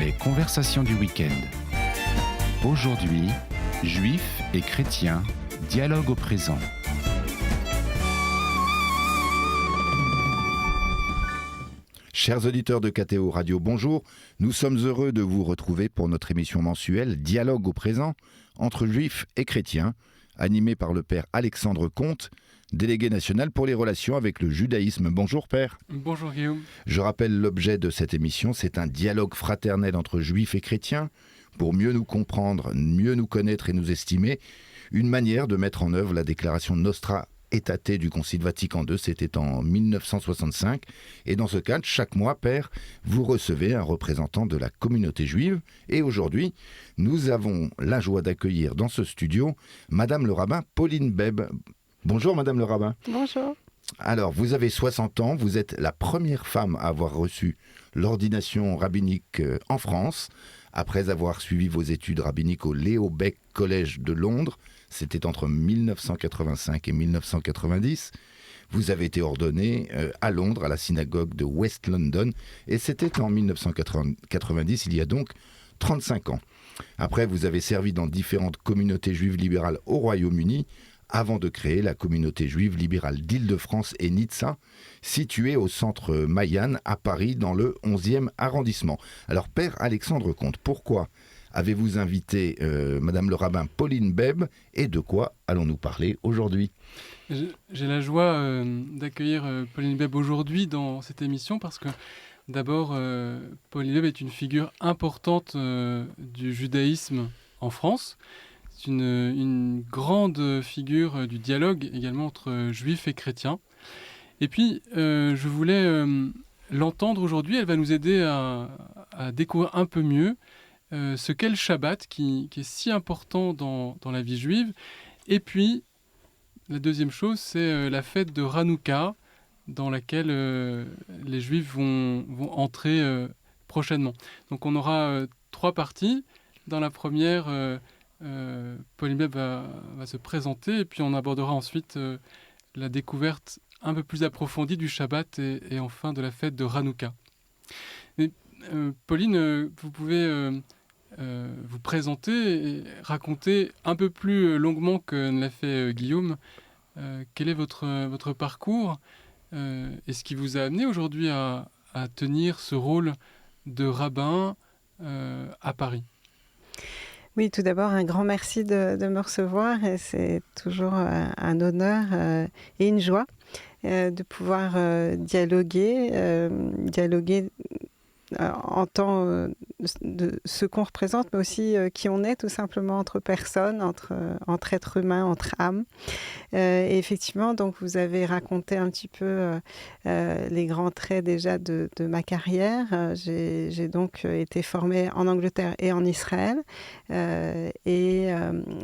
Les conversations du week-end. Aujourd'hui, juifs et chrétiens, dialogue au présent. Chers auditeurs de KTO Radio, bonjour. Nous sommes heureux de vous retrouver pour notre émission mensuelle Dialogue au présent entre juifs et chrétiens, animée par le père Alexandre Comte, délégué national pour les relations avec le judaïsme. Bonjour père. Bonjour Guillaume. Je rappelle l'objet de cette émission, c'est un dialogue fraternel entre juifs et chrétiens pour mieux nous comprendre, mieux nous connaître et nous estimer, une manière de mettre en œuvre la déclaration Nostra Aetate du Concile Vatican II, c'était en 1965. Et dans ce cadre, chaque mois, père, vous recevez un représentant de la communauté juive. Et aujourd'hui, nous avons la joie d'accueillir dans ce studio Madame le rabbin Pauline Beb. Bonjour Madame le rabbin. Bonjour. Alors, vous avez 60 ans, vous êtes la première femme à avoir reçu l'ordination rabbinique en France, après avoir suivi vos études rabbiniques au Leo Baeck College de Londres. C'était entre 1985 et 1990. Vous avez été ordonné à Londres, à la synagogue de West London, et c'était en 1990, il y a donc 35 ans. Après, vous avez servi dans différentes communautés juives libérales au Royaume-Uni, avant de créer la communauté juive libérale d'Île-de-France et Nizza, située au centre Maillan, à Paris, dans le 11e arrondissement. Alors, père Alexandre Comte, pourquoi avez-vous invité Madame le rabbin Pauline Beb, et de quoi allons-nous parler aujourd'hui ? J'ai la joie d'accueillir Pauline Beb aujourd'hui dans cette émission parce que d'abord, Pauline Beb est une figure importante du judaïsme en France. C'est une grande figure du dialogue également entre juifs et chrétiens. Et puis, je voulais l'entendre aujourd'hui. Elle va nous aider à découvrir un peu mieux ce qu'est le Shabbat, qui est si important dans la vie juive. Et puis, la deuxième chose, c'est la fête de Hanouka, dans laquelle les Juifs vont entrer prochainement. Donc on aura 3 parties. Dans la première, Pauline Beb va se présenter, et puis on abordera ensuite la découverte un peu plus approfondie du Shabbat et enfin de la fête de Hanouka. Mais, Pauline, vous pouvez vous présenter et raconter un peu plus longuement que ne l'a fait Guillaume quel est votre parcours et ce qui vous a amené aujourd'hui à tenir ce rôle de rabbin à Paris. Oui, tout d'abord, un grand merci de me recevoir. Et c'est toujours un honneur et une joie de pouvoir dialoguer en tant de ce qu'on représente, mais aussi qui on est tout simplement entre personnes, entre êtres humains, entre âmes. Et effectivement, donc vous avez raconté un petit peu les grands traits déjà de ma carrière. J'ai donc été formée en Angleterre et en Israël, et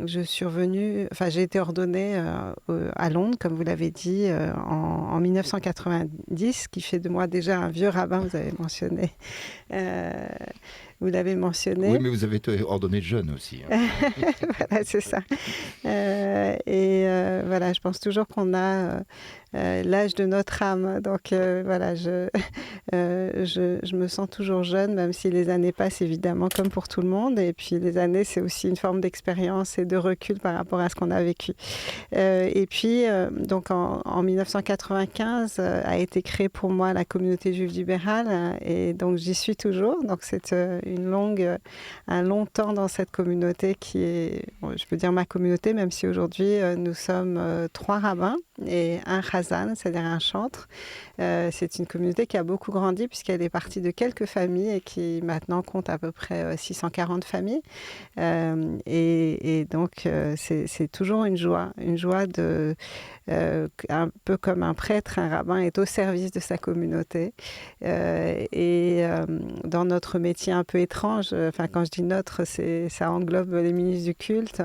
j'ai été ordonnée à Londres, comme vous l'avez dit, en 1990, ce qui fait de moi déjà un vieux rabbin. Vous l'avez mentionné. Oui, mais vous avez été ordonné jeune aussi. Hein. Voilà, c'est ça. Voilà, je pense toujours qu'on a l'âge de notre âme. Donc voilà, je me sens toujours jeune, même si les années passent évidemment comme pour tout le monde. Et puis les années, c'est aussi une forme d'expérience et de recul par rapport à ce qu'on a vécu. Et puis, donc en 1995, a été créée pour moi la communauté juive libérale. Et donc j'y suis toujours. Donc c'est un long temps dans cette communauté qui est, je peux dire ma communauté, même si aujourd'hui nous sommes 3 rabbins et un chazan, c'est-à-dire un chantre. C'est une communauté qui a beaucoup grandi puisqu'elle est partie de quelques familles et qui maintenant compte à peu près 640 familles. Et donc c'est toujours une joie de un peu comme un prêtre, un rabbin est au service de sa communauté. Dans notre métier un peu étrange, quand je dis notre, ça englobe les ministres du culte.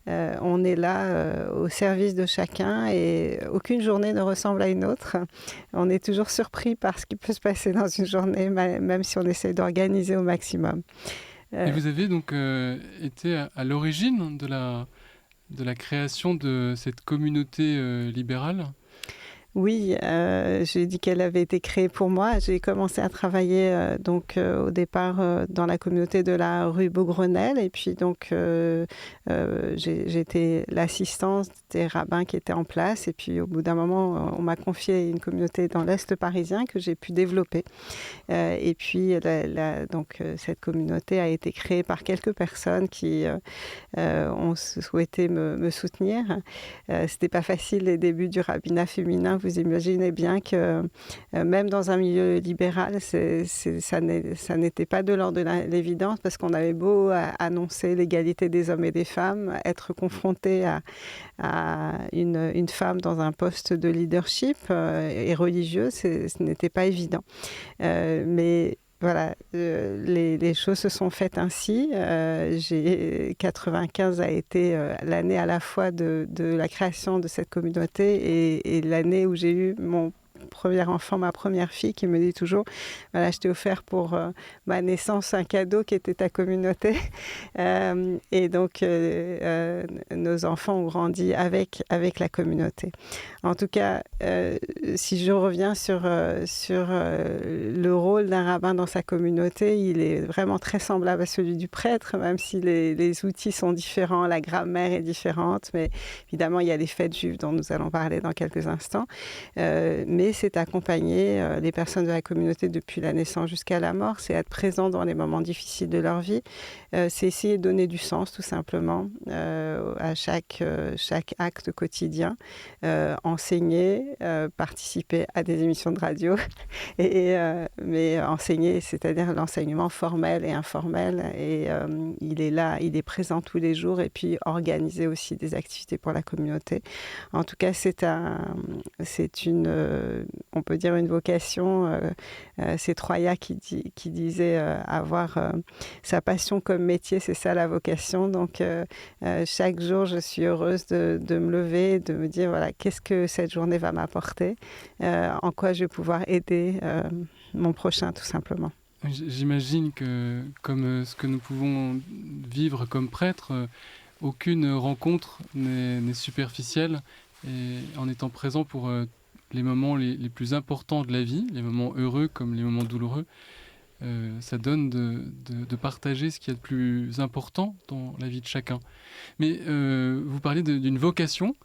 On est là au service de chacun et aucune journée ne ressemble à une autre. On est toujours surpris par ce qui peut se passer dans une journée, même si on essaie d'organiser au maximum. Et vous avez donc été à l'origine de la création de cette communauté libérale ? Oui, j'ai dit qu'elle avait été créée pour moi. J'ai commencé à travailler au départ dans la communauté de la rue Beaugrenelle et puis j'étais l'assistante des rabbins qui étaient en place et puis au bout d'un moment on m'a confié une communauté dans l'Est parisien que j'ai pu développer. Et puis cette communauté a été créée par quelques personnes qui ont souhaité me soutenir. C'était pas facile les débuts du rabbinat féminin. Vous imaginez bien que même dans un milieu libéral, ça n'était pas de l'ordre de l'évidence parce qu'on avait beau annoncer l'égalité des hommes et des femmes, être confronté à une femme dans un poste de leadership et religieux, ce n'était pas évident. Mais voilà, les choses se sont faites ainsi. 95 a été l'année à la fois de la création de cette communauté et l'année où j'ai eu mon premier enfant, ma première fille, qui me dit toujours, voilà, je t'ai offert pour ma naissance un cadeau qui était ta communauté. Et donc, nos enfants ont grandi avec la communauté. En tout cas, si je reviens sur le rôle d'un rabbin dans sa communauté, il est vraiment très semblable à celui du prêtre, même si les outils sont différents, la grammaire est différente, mais évidemment, il y a les fêtes juives dont nous allons parler dans quelques instants. Mais c'est accompagner les personnes de la communauté depuis la naissance jusqu'à la mort, c'est être présent dans les moments difficiles de leur vie, c'est essayer de donner du sens tout simplement à chaque acte quotidien, enseigner, participer à des émissions de radio, mais enseigner, c'est-à-dire l'enseignement formel et informel, et il est là, il est présent tous les jours, et puis organiser aussi des activités pour la communauté. En tout cas, on peut dire une vocation. C'est Troya qui disait avoir sa passion comme métier, c'est ça la vocation. Donc chaque jour, je suis heureuse de me lever, de me dire voilà, qu'est-ce que cette journée va m'apporter, en quoi je vais pouvoir aider mon prochain tout simplement. J'imagine que comme ce que nous pouvons vivre comme prêtres, aucune rencontre n'est superficielle, et en étant présent pour les moments les plus importants de la vie, les moments heureux comme les moments douloureux, ça donne de partager ce qu'il y a de plus important dans la vie de chacun. Mais vous parlez d'une vocation.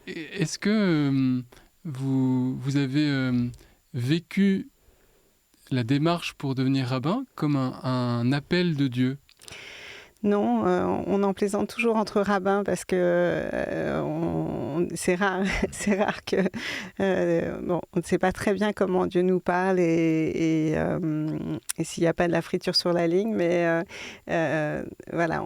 Est-ce que vous avez vécu la démarche pour devenir rabbin comme un appel de Dieu ? Non, on en plaisante toujours entre rabbins parce que c'est rare que on ne sait pas très bien comment Dieu nous parle et s'il n'y a pas de la friture sur la ligne, mais voilà,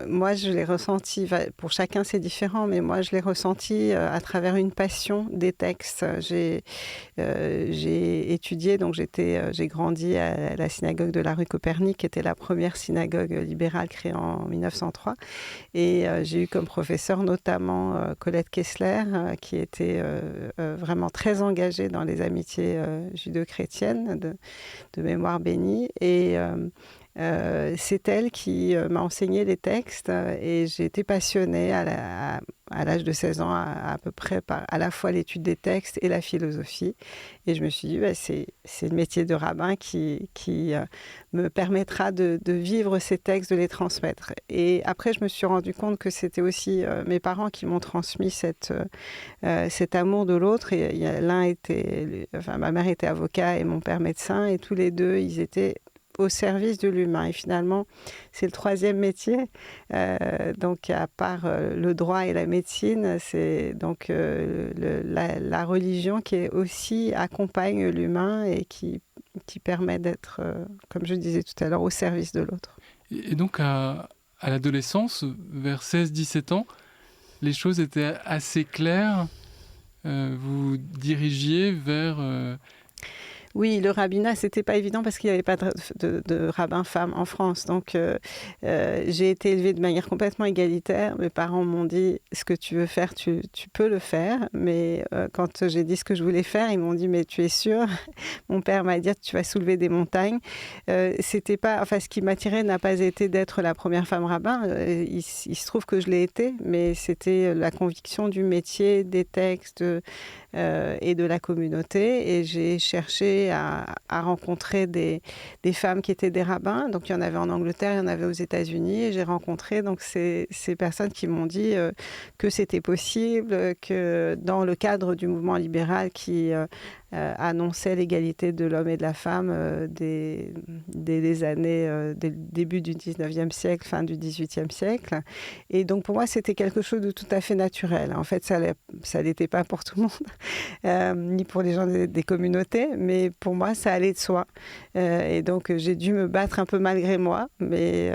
moi je l'ai ressenti. Pour chacun c'est différent, mais moi je l'ai ressenti à travers une passion des textes. J'ai étudié, donc j'ai grandi à la synagogue de la rue Copernic, qui était la première synagogue libérale créée en 1903. Et j'ai eu comme professeur notamment Colette Kessler, qui était vraiment très engagée dans les amitiés judéo-chrétiennes de mémoire bénie. Et c'est elle qui m'a enseigné les textes et j'ai été passionnée à l'âge de 16 ans à peu près par à la fois l'étude des textes et la philosophie. Et je me suis dit, c'est le métier de rabbin qui me permettra de vivre ces textes, de les transmettre. Et après, je me suis rendu compte que c'était aussi mes parents qui m'ont transmis cet amour de l'autre. Et ma mère était avocat et mon père médecin, et tous les deux, ils étaient au service de l'humain. Et finalement, c'est le troisième métier. Donc, à part le droit et la médecine, c'est donc la religion qui aussi accompagne l'humain et qui permet d'être, comme je disais tout à l'heure, au service de l'autre. Et donc, à l'adolescence, vers 16-17 ans, les choses étaient assez claires. Vous dirigiez vers... Oui, le rabbinat, c'était pas évident parce qu'il n'y avait pas de rabbin femme en France. Donc, j'ai été élevée de manière complètement égalitaire. Mes parents m'ont dit, ce que tu veux faire, tu peux le faire. Mais quand j'ai dit ce que je voulais faire, ils m'ont dit, mais tu es sûre ? Mon père m'a dit, tu vas soulever des montagnes. C'était pas, enfin, ce qui m'attirait n'a pas été d'être la première femme rabbin. Il se trouve que je l'ai été, mais c'était la conviction du métier, des textes, et de la communauté. Et j'ai cherché à rencontrer des femmes qui étaient des rabbins. Donc il y en avait en Angleterre, il y en avait aux États-Unis. Et j'ai rencontré donc ces personnes qui m'ont dit que c'était possible, que dans le cadre du mouvement libéral qui annonçait l'égalité de l'homme et de la femme dès les années, dès le début du 19e siècle, fin du 18e siècle. Et donc pour moi, c'était quelque chose de tout à fait naturel. En fait, ça n'était pas pour tout le monde, ni pour les gens des communautés, mais pour moi, ça allait de soi. Et donc j'ai dû me battre un peu malgré moi, mais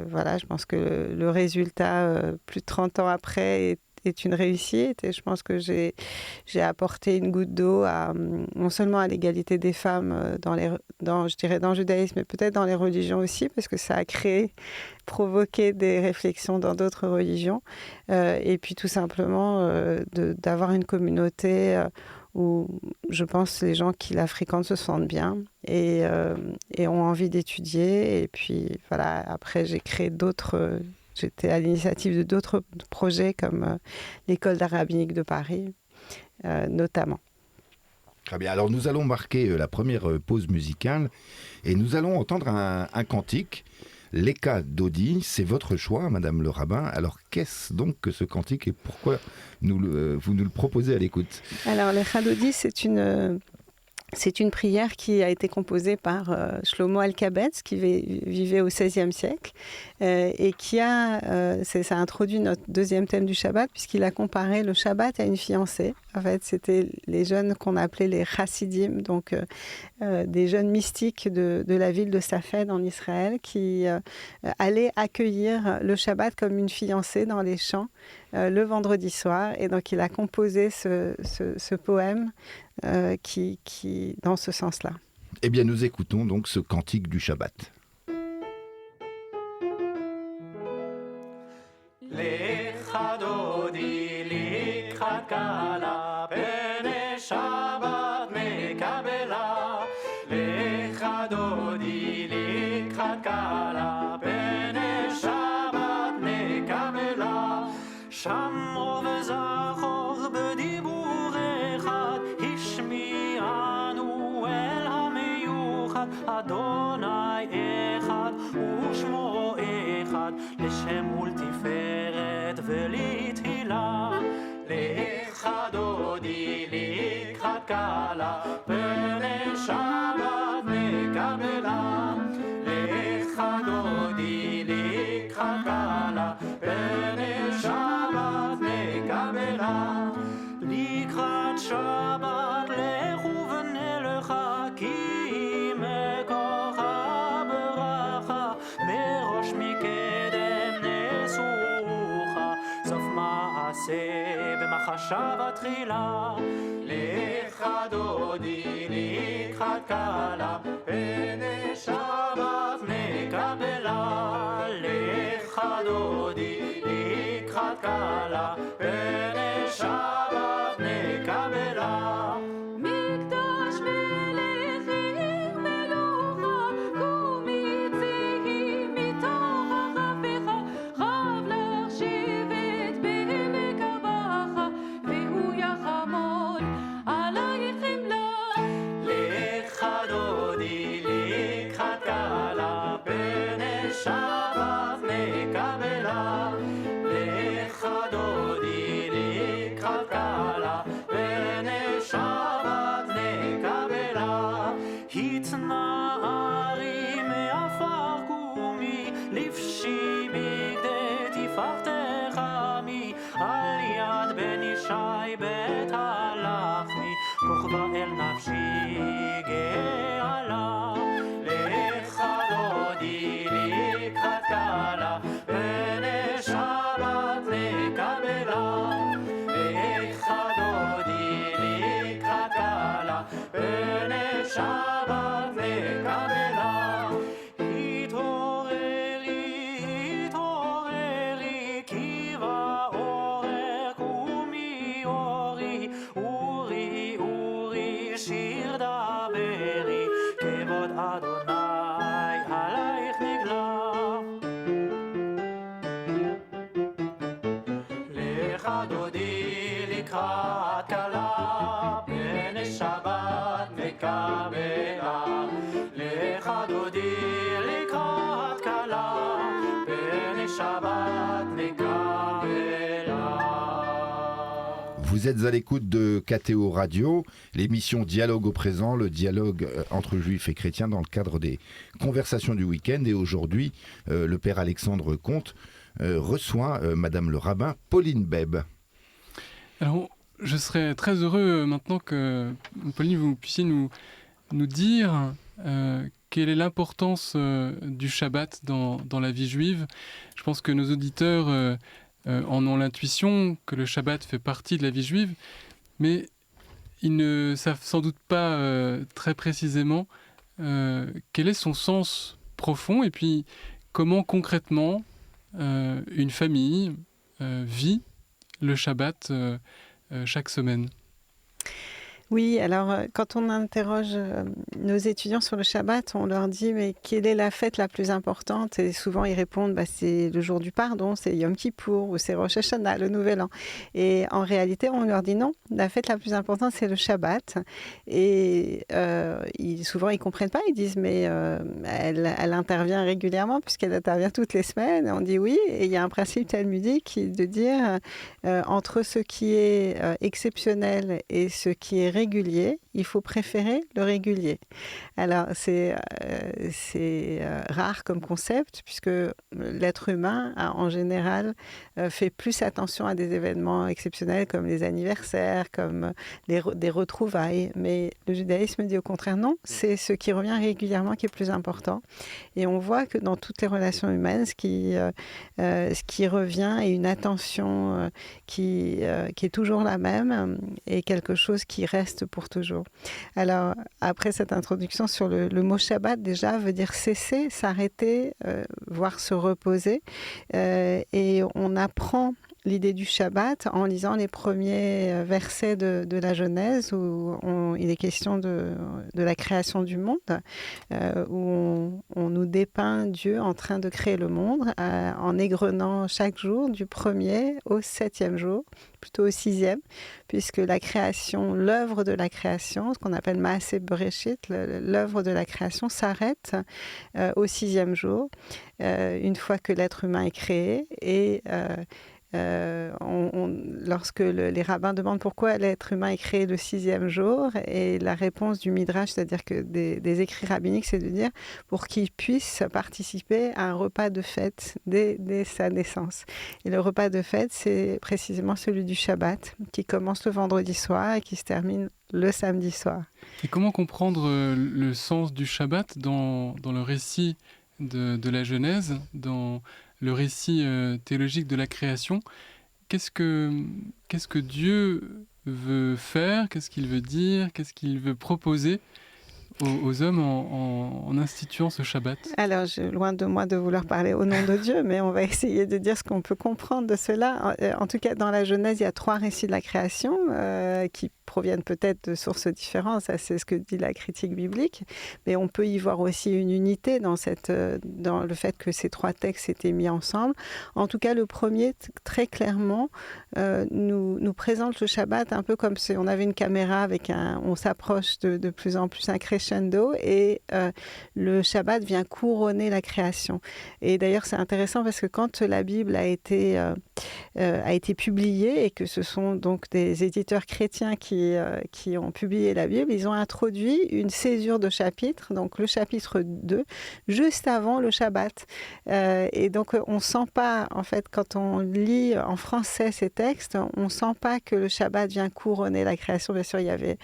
voilà, je pense que le résultat, plus de 30 ans après, est une réussite, et je pense que j'ai apporté une goutte d'eau non seulement à l'égalité des femmes je dirais dans le judaïsme, mais peut-être dans les religions aussi, parce que ça a provoqué des réflexions dans d'autres religions, et puis tout simplement d'avoir une communauté où je pense les gens qui la fréquentent se sentent bien et ont envie d'étudier. Et puis voilà, après j'ai créé j'étais à l'initiative de d'autres projets comme l'école d'art rabbinique de Paris, notamment. Très bien. Alors nous allons marquer la première pause musicale et nous allons entendre un cantique. L'Eka Dodi, c'est votre choix, Madame le rabbin. Alors qu'est-ce donc que ce cantique et pourquoi vous nous le proposez à l'écoute? Alors l'Eka Dodi, c'est une prière qui a été composée par Shlomo Alkabetz, qui vivait au XVIe siècle, et ça a introduit notre deuxième thème du Shabbat, puisqu'il a comparé le Shabbat à une fiancée. En fait, c'était les jeunes qu'on appelait les chassidim, donc des jeunes mystiques de la ville de Safed en Israël, qui allaient accueillir le Shabbat comme une fiancée dans les champs le vendredi soir. Et donc, il a composé ce poème qui dans ce sens-là. Eh bien, nous écoutons donc ce cantique du Shabbat. לשם ולתפארת ולתהילה, לאחד דודי לקחת קלה, פני שבת מקבלה. לאחד דודי לקחת קלה, פני שבת מקבלה. לקראת שבת לכו ונלכה, כי מכוח הברכה מראש מקדם נסוכה, סוף מעשה במחשבה תחילה. לך דודי לקחת קלה, פני שבת מקבלה. לך דודי לקחת קלה, פני שבת מקבלה. מקדש מלכים מלוכה, קומיצים מתוך החפיך, רב לך שבט במקבך, והוא יחמוד עלייך חמלה. לך דודי לקחת קלה, פני שבת מקבלה. לך דודי Vous êtes à l'écoute de KTO Radio, l'émission Dialogue au présent, le dialogue entre juifs et chrétiens dans le cadre des conversations du week-end. Et aujourd'hui, le père Alexandre Comte reçoit Madame le rabbin Pauline Beb. Alors, je serais très heureux maintenant que, Pauline, vous puissiez nous dire quelle est l'importance du Shabbat dans la vie juive. Je pense que nos auditeurs en ont l'intuition que le Shabbat fait partie de la vie juive, mais ils ne savent sans doute pas très précisément quel est son sens profond et puis comment concrètement une famille vit le Shabbat chaque semaine. Oui, alors quand on interroge nos étudiants sur le Shabbat, on leur dit mais quelle est la fête la plus importante? Et souvent ils répondent c'est le jour du pardon, c'est Yom Kippour ou c'est Rosh Hashanah, le Nouvel An. Et en réalité, on leur dit non, la fête la plus importante c'est le Shabbat. Et souvent ils comprennent pas, ils disent mais elle intervient régulièrement puisqu'elle intervient toutes les semaines. Et on dit oui, et il y a un principe talmudique qui est de dire entre ce qui est exceptionnel et ce qui est régulier, il faut préférer le régulier. Alors, c'est rare comme concept, puisque l'être humain, en général, fait plus attention à des événements exceptionnels comme les anniversaires, comme des retrouvailles. Mais le judaïsme dit au contraire non, c'est ce qui revient régulièrement qui est plus important. Et on voit que dans toutes les relations humaines, ce qui revient est une attention qui est toujours la même et quelque chose qui reste pour toujours. Alors, après cette introduction sur le mot Shabbat, déjà, veut dire cesser, s'arrêter, voire se reposer. Et on apprend l'idée du Shabbat en lisant les premiers versets de la Genèse où il est question de la création du monde, où on nous dépeint Dieu en train de créer le monde en égrenant chaque jour du 1er au 7e jour, plutôt au 6e, puisque la création, l'œuvre de la création, ce qu'on appelle Maaseh Bereshit, l'œuvre de la création s'arrête au 6e jour, une fois que l'être humain est créé. Et lorsque les rabbins demandent pourquoi l'être humain est créé le 6e jour, et la réponse du Midrash, c'est-à-dire que des écrits rabbiniques, c'est de dire pour qu'il puisse participer à un repas de fête dès sa naissance. Et le repas de fête, c'est précisément celui du Shabbat, qui commence le vendredi soir et qui se termine le samedi soir. Et comment comprendre le sens du Shabbat dans le récit de la Genèse, dans le récit théologique de la création? Qu'est-ce que Dieu veut faire? Qu'est-ce qu'il veut dire? Qu'est-ce qu'il veut proposer aux hommes en instituant ce Shabbat? Alors, loin de moi de vouloir parler au nom de Dieu, mais on va essayer de dire ce qu'on peut comprendre de cela. En tout cas, dans la Genèse, il y a 3 récits de la création qui proviennent peut-être de sources différentes, ça c'est ce que dit la critique biblique, mais on peut y voir aussi une unité dans le fait que ces 3 textes étaient mis ensemble. En tout cas, le premier, très clairement, nous présente le Shabbat un peu comme si on avait une caméra on s'approche de plus en plus un crescendo, et le Shabbat vient couronner la création. Et d'ailleurs, c'est intéressant parce que quand la Bible a été publiée, et que ce sont donc des éditeurs chrétiens qui ont publié la Bible, ils ont introduit une césure de chapitre, donc le chapitre 2, juste avant le Shabbat. Et donc, on ne sent pas, en fait, quand on lit en français ces textes, on ne sent pas que le Shabbat vient couronner la création. Bien sûr, il y avait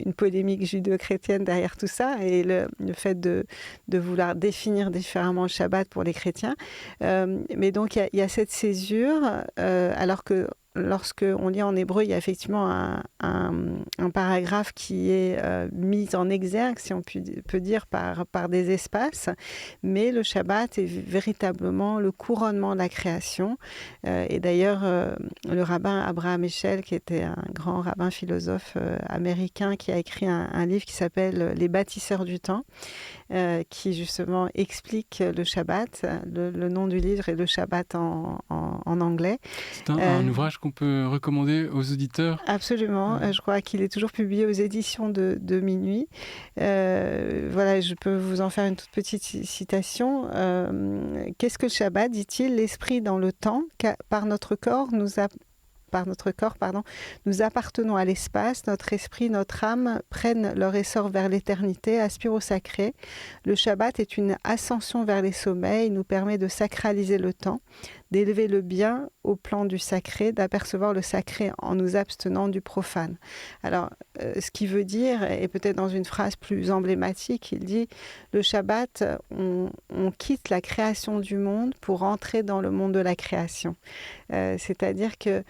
une polémique judéo-chrétienne derrière tout ça, et le fait de vouloir définir différemment le Shabbat pour les chrétiens. Mais donc, il y a cette césure, alors que lorsque on lit en hébreu, il y a effectivement un paragraphe qui est mis en exergue, si on peut dire, par des espaces. Mais le Shabbat est véritablement le couronnement de la création. Et d'ailleurs, le rabbin Abraham Heschel, qui était un grand rabbin philosophe américain, qui a écrit un livre qui s'appelle « Les bâtisseurs du temps », qui justement explique le Shabbat. Le nom du livre est le Shabbat en anglais. C'est un ouvrage qu'on peut recommander aux auditeurs. Absolument. Je crois qu'il est toujours publié aux éditions de Minuit. Voilà, je peux vous en faire une toute petite citation. Qu'est-ce que le Shabbat, dit-il? L'esprit dans le temps, par notre corps nous a par notre corps, nous appartenons à l'espace, notre esprit, notre âme prennent leur essor vers l'éternité, aspirent au sacré. Le Shabbat est une ascension vers les sommets, il nous permet de sacraliser le temps, d'élever le bien au plan du sacré, d'apercevoir le sacré en nous abstenant du profane. Alors, ce qui veut dire, et peut-être dans une phrase plus emblématique, il dit « Le Shabbat, on quitte la création du monde pour entrer dans le monde de la création. » C'est-à-dire que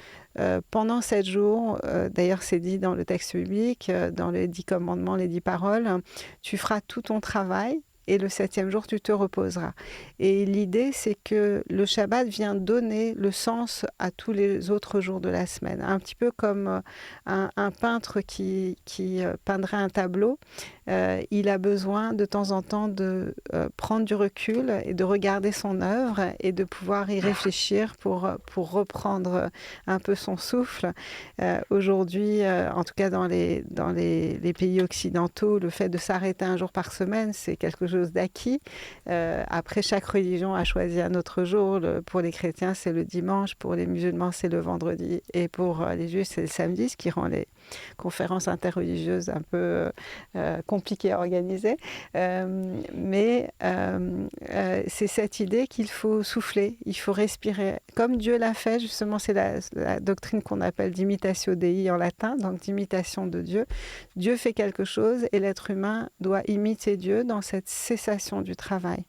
pendant 7 jours, d'ailleurs c'est dit dans le texte biblique, dans les 10 commandements, les 10 paroles, tu feras tout ton travail, et le 7e jour, tu te reposeras. Et l'idée, c'est que le Shabbat vient donner le sens à tous les autres jours de la semaine. Un petit peu comme un peintre qui peindrait un tableau. Il a besoin de temps en temps de prendre du recul et de regarder son œuvre et de pouvoir y réfléchir pour reprendre un peu son souffle. Aujourd'hui, en tout cas dans les pays occidentaux, le fait de s'arrêter un jour par semaine, c'est quelque chose d'acquis. Après, chaque religion a choisi un autre jour. Pour les chrétiens, c'est le dimanche. Pour les musulmans, c'est le vendredi. Et pour les juifs, c'est le samedi, ce qui rend les conférences interreligieuses un peu compliquées à organiser. Mais c'est cette idée qu'il faut souffler, il faut respirer. Comme Dieu l'a fait, justement, c'est la doctrine qu'on appelle d'imitatio Dei en latin, donc d'imitation de Dieu. Dieu fait quelque chose et l'être humain doit imiter Dieu dans cette cessation du travail.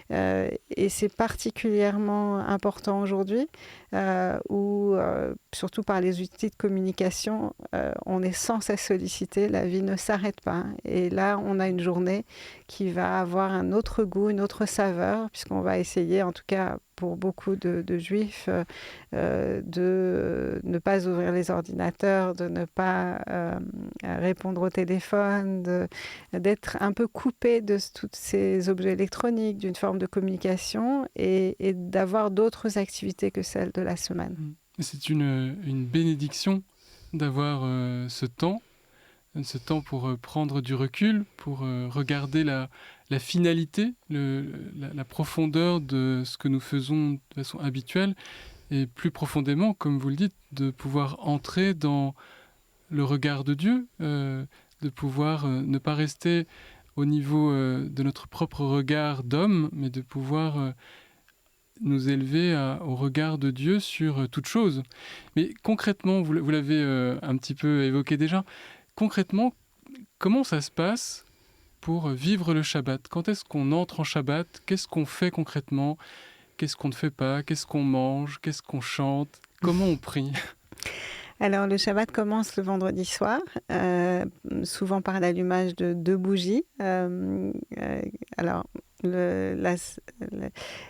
Et c'est particulièrement important aujourd'hui où, surtout par les outils de communication, on est sans cesse sollicité, la vie ne s'arrête pas. Et là, on a une journée qui va avoir un autre goût, une autre saveur, puisqu'on va essayer, en tout cas pour beaucoup de juifs, de ne pas ouvrir les ordinateurs, de ne pas répondre au téléphone, d'être un peu coupé de tous ces objets électroniques, d'une forme de communication et d'avoir d'autres activités que celles de la semaine. C'est une bénédiction d'avoir ce temps pour prendre du recul, pour regarder la finalité, la profondeur de ce que nous faisons de façon habituelle, et plus profondément, comme vous le dites, de pouvoir entrer dans le regard de Dieu, de pouvoir ne pas rester au niveau de notre propre regard d'homme, mais de pouvoir nous élever au regard de Dieu sur toute chose. Mais concrètement, vous l'avez un petit peu évoqué déjà, concrètement, comment ça se passe pour vivre le Shabbat? Quand est-ce qu'on entre en Shabbat? Qu'est-ce qu'on fait concrètement? Qu'est-ce qu'on ne fait pas? Qu'est-ce qu'on mange? Qu'est-ce qu'on chante? Comment on prie? Alors, le Shabbat commence le vendredi soir, souvent par l'allumage de 2 bougies.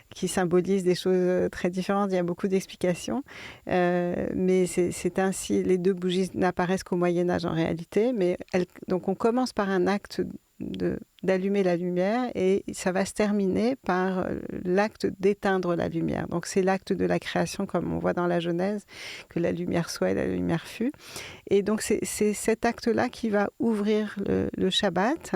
Qui symbolise des choses très différentes. Il y a beaucoup d'explications. Mais c'est ainsi, les 2 bougies n'apparaissent qu'au Moyen-Âge en réalité. Mais donc on commence par un acte d'allumer la lumière et ça va se terminer par l'acte d'éteindre la lumière. Donc c'est l'acte de la création, comme on voit dans la Genèse, que la lumière soit et la lumière fut. Et donc c'est cet acte-là qui va ouvrir le Shabbat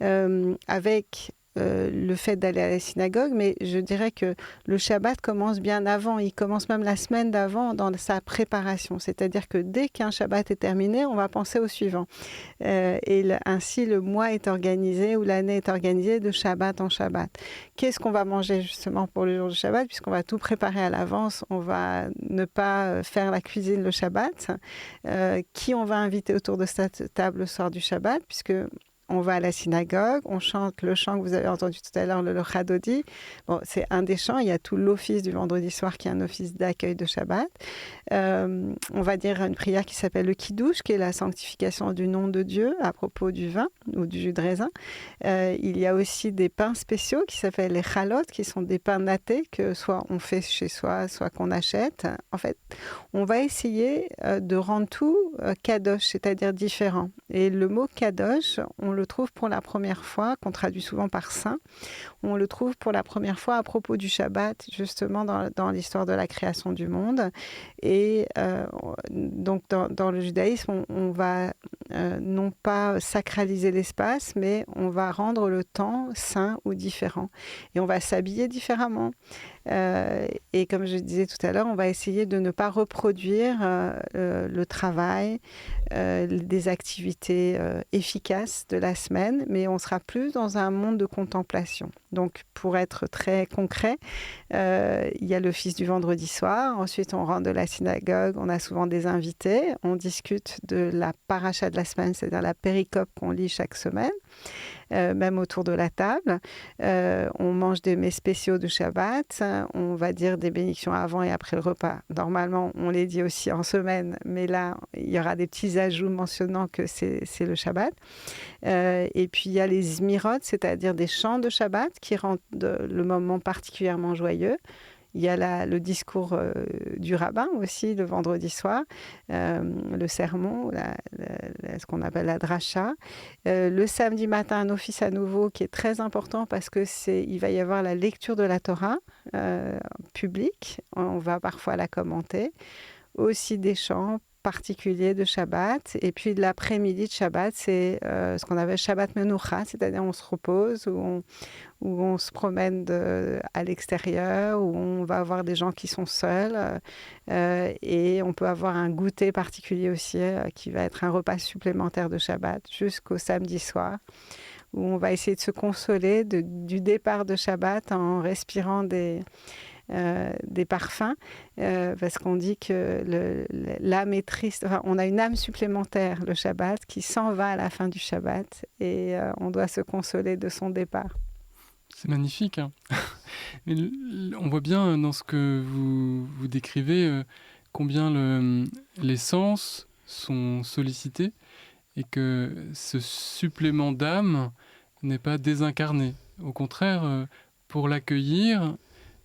avec le fait d'aller à la synagogue, mais je dirais que le Shabbat commence bien avant, il commence même la semaine d'avant dans sa préparation, c'est-à-dire que dès qu'un Shabbat est terminé, on va penser au suivant. Ainsi, le mois est organisé ou l'année est organisée de Shabbat en Shabbat. Qu'est-ce qu'on va manger justement pour le jour du Shabbat? Puisqu'on va tout préparer à l'avance, on va ne pas faire la cuisine le Shabbat. Qui on va inviter autour de cette table le soir du Shabbat? Puisque on va à la synagogue, on chante le chant que vous avez entendu tout à l'heure, le Chadodi. Bon, c'est un des chants. Il y a tout l'office du vendredi soir qui est un office d'accueil de Shabbat. On va dire une prière qui s'appelle le Kiddush, qui est la sanctification du nom de Dieu à propos du vin ou du jus de raisin. Il y a aussi des pains spéciaux qui s'appellent les chalot, qui sont des pains nattés que soit on fait chez soi, soit qu'on achète. En fait, on va essayer de rendre tout kadosh, c'est-à-dire différent. Et le mot kadosh, on le trouve pour la première fois, qu'on traduit souvent par saint. on le trouve pour la première fois à propos du Shabbat, justement dans l'histoire de la création du monde. Et donc dans le judaïsme, on va non pas sacraliser l'espace, mais on va rendre le temps saint ou différent. Et on va s'habiller différemment. Et comme je disais tout à l'heure, on va essayer de ne pas reproduire le travail, des activités efficaces de la semaine, mais on sera plus dans un monde de contemplation. Donc, pour être très concret, il y a l'office du vendredi soir. Ensuite, on rentre de la synagogue. On a souvent des invités. On discute de la paracha de la semaine, c'est-à-dire la péricope qu'on lit chaque semaine, même autour de la table. On mange des mets spéciaux de Shabbat. On va dire des bénédictions avant et après le repas. Normalement, on les dit aussi en semaine, mais là, il y aura des petits ajouts mentionnant que c'est le Shabbat. Et puis, il y a les zmirot, c'est-à-dire des chants de Shabbat qui rendent le moment particulièrement joyeux. Il y a le discours du rabbin aussi, le vendredi soir, le sermon, ce qu'on appelle la dracha. Le samedi matin, un office à nouveau qui est très important parce qu'il va y avoir la lecture de la Torah publique. On va parfois la commenter. Aussi des chants particuliers de Shabbat. Et puis l'après-midi de Shabbat, c'est ce qu'on appelle Shabbat Menucha, c'est-à-dire on se repose, où on se promène à l'extérieur, où on va avoir des gens qui sont seuls. Et on peut avoir un goûter particulier aussi, qui va être un repas supplémentaire de Shabbat jusqu'au samedi soir, où on va essayer de se consoler du départ de Shabbat en respirant des parfums, parce qu'on dit que l'âme est triste. Enfin, on a une âme supplémentaire, le Shabbat, qui s'en va à la fin du Shabbat, et on doit se consoler de son départ. C'est magnifique, hein. Mais on voit bien dans ce que vous décrivez combien les sens sont sollicités et que ce supplément d'âme n'est pas désincarné. Au contraire, pour l'accueillir,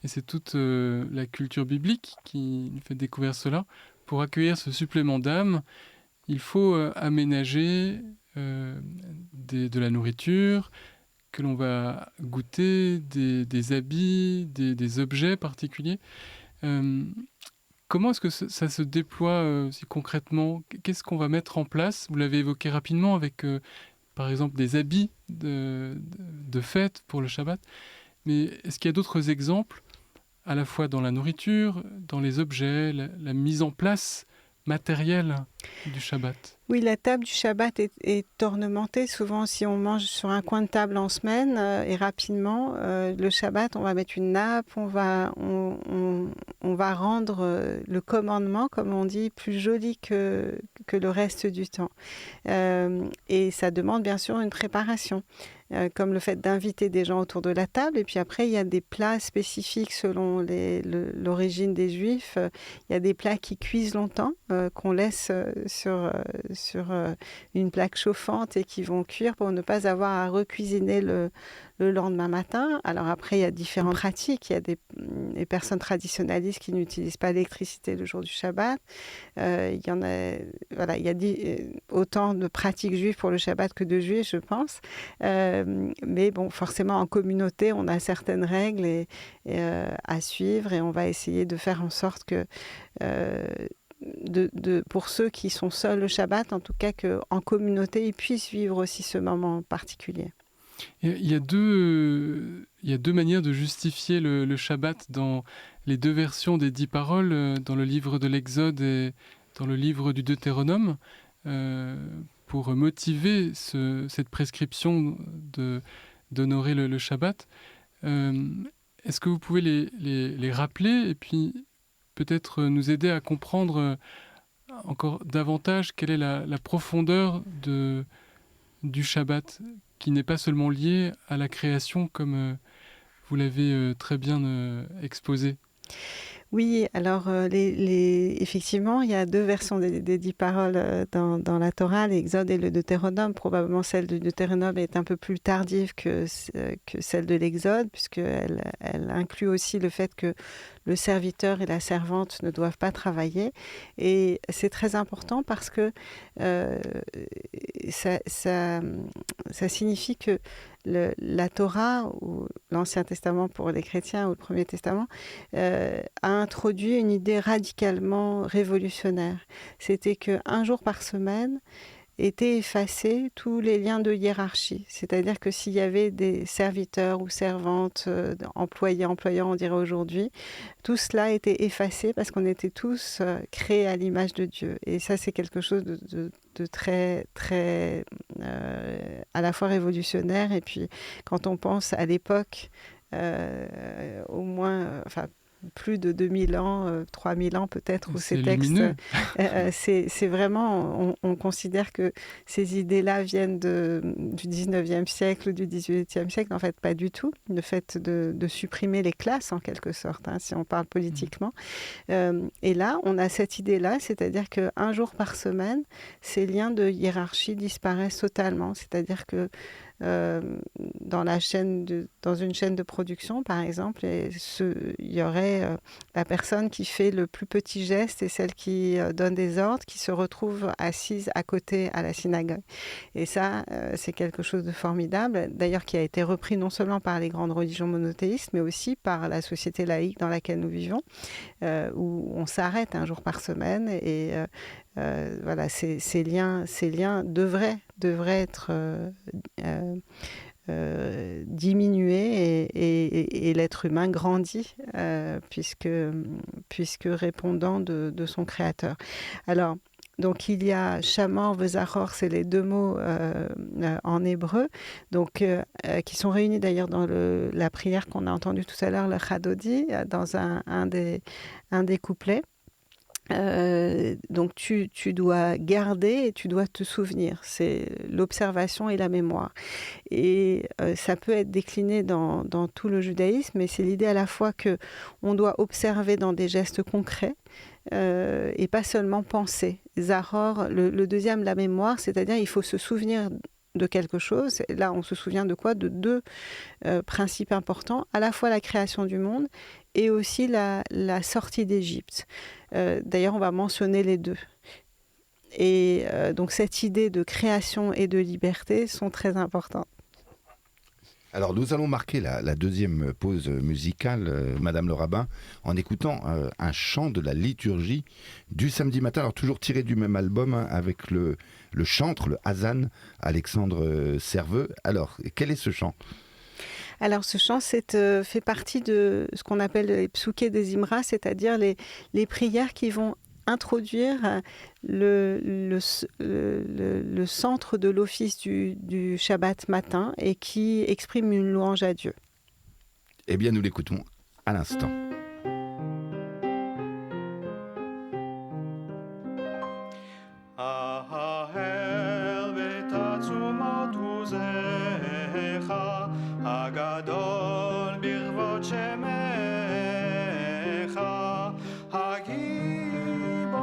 et c'est toute la culture biblique qui nous fait découvrir cela, pour accueillir ce supplément d'âme, il faut aménager de la nourriture que l'on va goûter, des habits, des objets particuliers. Comment est-ce que ça se déploie si concrètement? Qu'est-ce qu'on va mettre en place? Vous l'avez évoqué rapidement avec, par exemple, des habits de fête pour le Shabbat. Mais est-ce qu'il y a d'autres exemples, à la fois dans la nourriture, dans les objets, la mise en place matérielle du Shabbat? Oui, la table du Shabbat est ornementée. Souvent, si on mange sur un coin de table en semaine et rapidement, le Shabbat, on va mettre une nappe, on va rendre le commandement, comme on dit, plus joli que le reste du temps. Et ça demande bien sûr une préparation, comme le fait d'inviter des gens autour de la table. Et puis après, il y a des plats spécifiques selon l'origine des Juifs. Il y a des plats qui cuisent longtemps, qu'on laisse sur une plaque chauffante et qui vont cuire pour ne pas avoir à recuisiner le lendemain matin. Alors après, il y a différentes pratiques. Il y a des personnes traditionnalistes qui n'utilisent pas l'électricité le jour du Shabbat. Il y en a, voilà, il y a autant de pratiques juives pour le Shabbat que de juifs, je pense. Mais bon, forcément, en communauté, on a certaines règles à suivre et on va essayer de faire en sorte que pour ceux qui sont seuls le Shabbat, en tout cas qu'en communauté, ils puissent vivre aussi ce moment particulier. Il y a deux manières de justifier le Shabbat dans les deux versions des 10 paroles, dans le livre de l'Exode et dans le livre du Deutéronome, pour motiver cette prescription d'honorer le Shabbat. Est-ce que vous pouvez les rappeler et puis peut-être nous aider à comprendre encore davantage quelle est la profondeur du Shabbat, qui n'est pas seulement lié à la création comme vous l'avez très bien exposé? Oui, alors effectivement, il y a deux versions des 10 paroles dans la Torah, l'Exode et le Deutéronome. Probablement celle du Deutéronome est un peu plus tardive que celle de l'Exode, puisqu'elle inclut aussi le fait que le serviteur et la servante ne doivent pas travailler. Et c'est très important parce que ça signifie que la Torah, ou l'Ancien Testament pour les chrétiens, ou le Premier Testament, a introduit une idée radicalement révolutionnaire. C'était qu'un jour par semaine, étaient effacés tous les liens de hiérarchie. C'est-à-dire que s'il y avait des serviteurs ou servantes, employés, employeurs, on dirait aujourd'hui, tout cela était effacé parce qu'on était tous créés à l'image de Dieu. Et ça, c'est quelque chose de très, très à la fois révolutionnaire. Et puis, quand on pense à l'époque, au moins, enfin, plus de 2000 ans, 3000 ans peut-être, où ces textes... c'est vraiment... On considère que ces idées-là viennent du 19e siècle, du 18e siècle. En fait, pas du tout. Le fait de supprimer les classes, en quelque sorte, si on parle politiquement. Et là, on a cette idée-là, c'est-à-dire qu'un jour par semaine, ces liens de hiérarchie disparaissent totalement. C'est-à-dire que dans une chaîne de production, par exemple, il y aurait la personne qui fait le plus petit geste et celle qui donne des ordres qui se retrouvent assises à côté à la synagogue. Et ça, c'est quelque chose de formidable, d'ailleurs qui a été repris non seulement par les grandes religions monothéistes, mais aussi par la société laïque dans laquelle nous vivons, où on s'arrête un jour par semaine et voilà, ces liens devraient être diminués et l'être humain grandit puisque répondant de son créateur. Alors, donc il y a Shamor, Vezachor, c'est les deux mots en hébreu, donc qui sont réunis d'ailleurs dans la prière qu'on a entendue tout à l'heure, le Chadodi, dans un des couplets. Donc tu dois garder et tu dois te souvenir. C'est l'observation et la mémoire. Et ça peut être décliné dans tout le judaïsme, mais c'est l'idée à la fois qu'on doit observer dans des gestes concrets et pas seulement penser. Zahor, le deuxième, la mémoire, c'est-à-dire il faut se souvenir de quelque chose. Là, on se souvient de quoi ? De deux principes importants, à la fois la création du monde et aussi la sortie d'Égypte. D'ailleurs, on va mentionner les deux. Et donc, cette idée de création et de liberté sont très importantes. Alors, nous allons marquer la deuxième pause musicale, Madame le Rabbin, en écoutant un chant de la liturgie du samedi matin, alors toujours tiré du même album, avec le chantre, le Hazan, Alexandre Serveux. Alors, quel est ce chant ? Alors, ce chant fait partie de ce qu'on appelle les psouké des Imra, c'est-à-dire les prières qui vont introduire le centre de l'office du Shabbat matin et qui exprime une louange à Dieu. Eh bien, nous l'écoutons à l'instant. הגדול ברבות שמך, הגיבור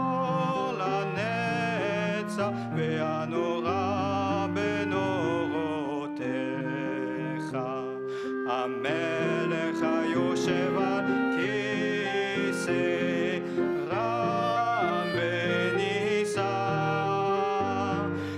לנצח והנורא בנורותיך, המלך היושב על כיסא רם ונישא,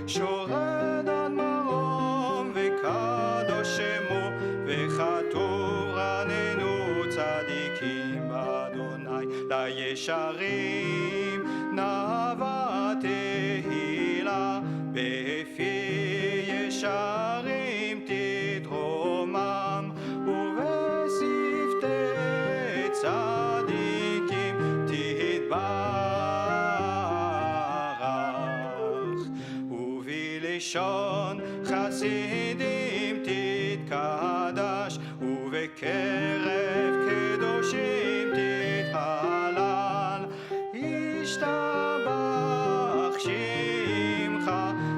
שורד עד מרום וקדוש שמו וכתוב רננו צדיקים באדוני, לישרים נאווה תהילה, בפי ישרים תתרומם, ובשפתי צדיקים תתברך, ובלשון חסידים תתקדש, ובקרב קדושים תתהלל, ישתבח שמך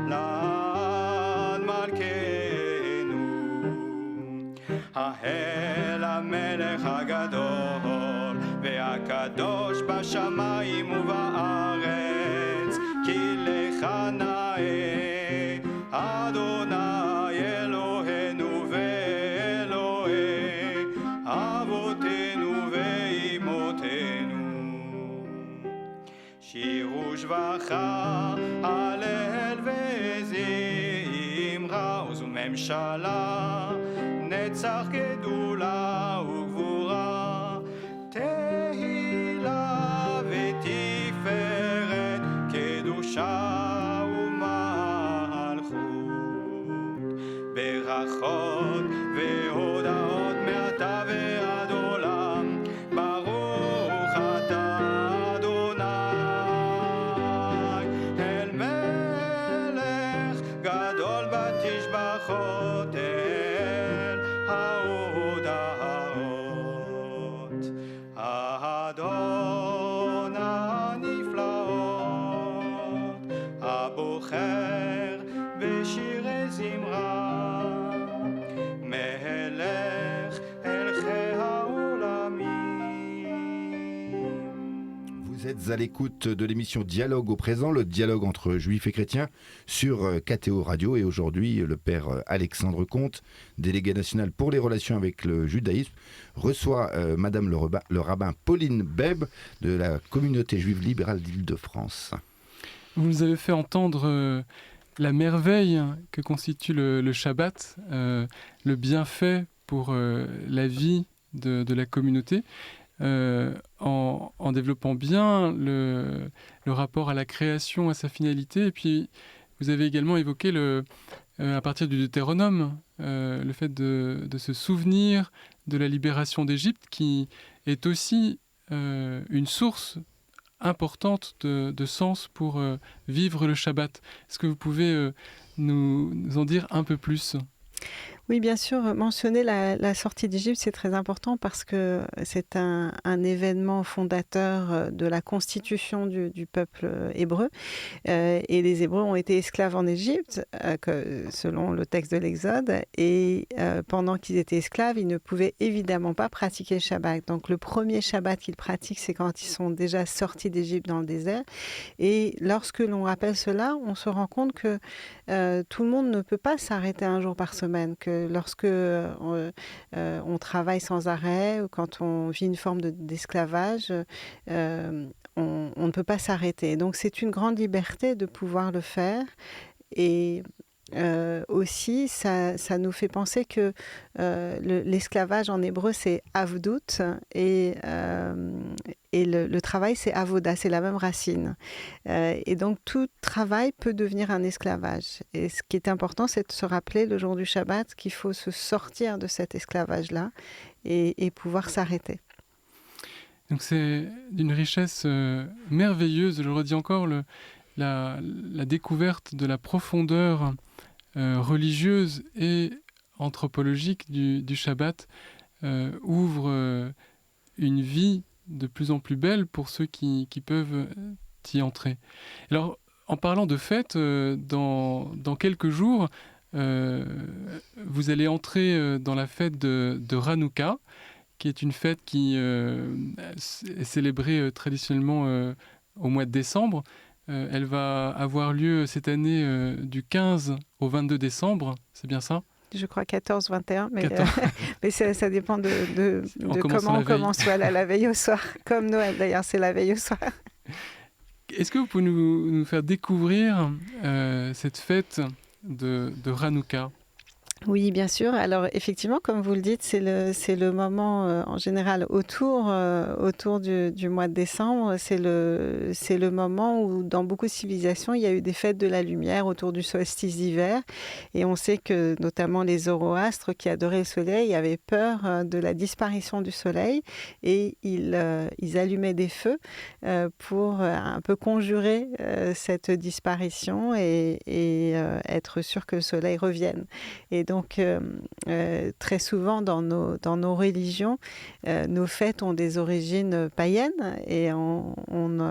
לעד מלכנו. האל המלך הגדול והקדוש בשמיים ובארץ, כי לך נאה אדוני אלוהינו ואלוהי אבותינו ואימותינו. שירו שבחה הלל וזמרה וזומם ממשלה, נצח גדולה וגבורה, תהילה ותפארת, קדושה ומלכות, ברכות והודעות מעתה ועד עולם, ברוך אתה אדוני, אל מלך גדול בתשבחות, אל ההודעות, האדון הנפלאות, הבוחר בשירי זמרה, מהלך אל חיי העולמים. Vous êtes à l'écoute de l'émission Dialogue au présent, le dialogue entre juifs et chrétiens sur KTO Radio. Et aujourd'hui, le père Alexandre Comte, délégué national pour les relations avec le judaïsme, reçoit Madame le rabbin Pauline Beb de la communauté juive libérale d'Île-de-France. Vous nous avez fait entendre la merveille que constitue le Shabbat, le bienfait pour la vie de la communauté, en développant bien le rapport à la création, à sa finalité. Et puis, vous avez également évoqué, à partir du Deutéronome, le fait de se souvenir de la libération d'Égypte, qui est aussi une source importante de sens pour vivre le Shabbat. Est-ce que vous pouvez nous en dire un peu plus ? Oui, bien sûr, mentionner la sortie d'Égypte, c'est très important parce que c'est un événement fondateur de la constitution du peuple hébreu. Et les Hébreux ont été esclaves en Égypte, selon le texte de l'Exode. Et pendant qu'ils étaient esclaves, ils ne pouvaient évidemment pas pratiquer le Shabbat. Donc le premier Shabbat qu'ils pratiquent, c'est quand ils sont déjà sortis d'Égypte dans le désert. Et lorsque l'on rappelle cela, on se rend compte que tout le monde ne peut pas s'arrêter un jour par semaine, que lorsque on travaille sans arrêt ou quand on vit une forme d'esclavage, on ne peut pas s'arrêter. Donc c'est une grande liberté de pouvoir le faire. Et aussi, ça nous fait penser que l'esclavage en hébreu, c'est avdout, et le travail, c'est avoda, c'est la même racine. Et donc, tout travail peut devenir un esclavage. Et ce qui est important, c'est de se rappeler le jour du Shabbat qu'il faut se sortir de cet esclavage-là et pouvoir s'arrêter. Donc c'est d'une richesse merveilleuse, je le redis encore, la découverte de la profondeur religieuse et anthropologique du Shabbat ouvre une vie de plus en plus belle pour ceux qui peuvent y entrer. Alors, en parlant de fête, dans quelques jours, vous allez entrer dans la fête de Hanouka, qui est une fête qui est célébrée traditionnellement au mois de décembre. Elle va avoir lieu cette année du 15 au 22 décembre, c'est bien ça ? Je crois 14-21, mais, 14. Mais ça dépend de comment on commence. Voilà, la veille au soir, comme Noël d'ailleurs, c'est la veille au soir. Est-ce que vous pouvez nous faire découvrir cette fête de Hanouka ? Oui, bien sûr. Alors effectivement, comme vous le dites, c'est le moment en général autour du mois de décembre. C'est le moment où dans beaucoup de civilisations, il y a eu des fêtes de la lumière autour du solstice d'hiver. Et on sait que notamment les Zoroastres qui adoraient le soleil avaient peur de la disparition du soleil et ils allumaient des feux pour un peu conjurer cette disparition et être sûr que le soleil revienne. Et donc, très souvent dans nos religions, nos fêtes ont des origines païennes et on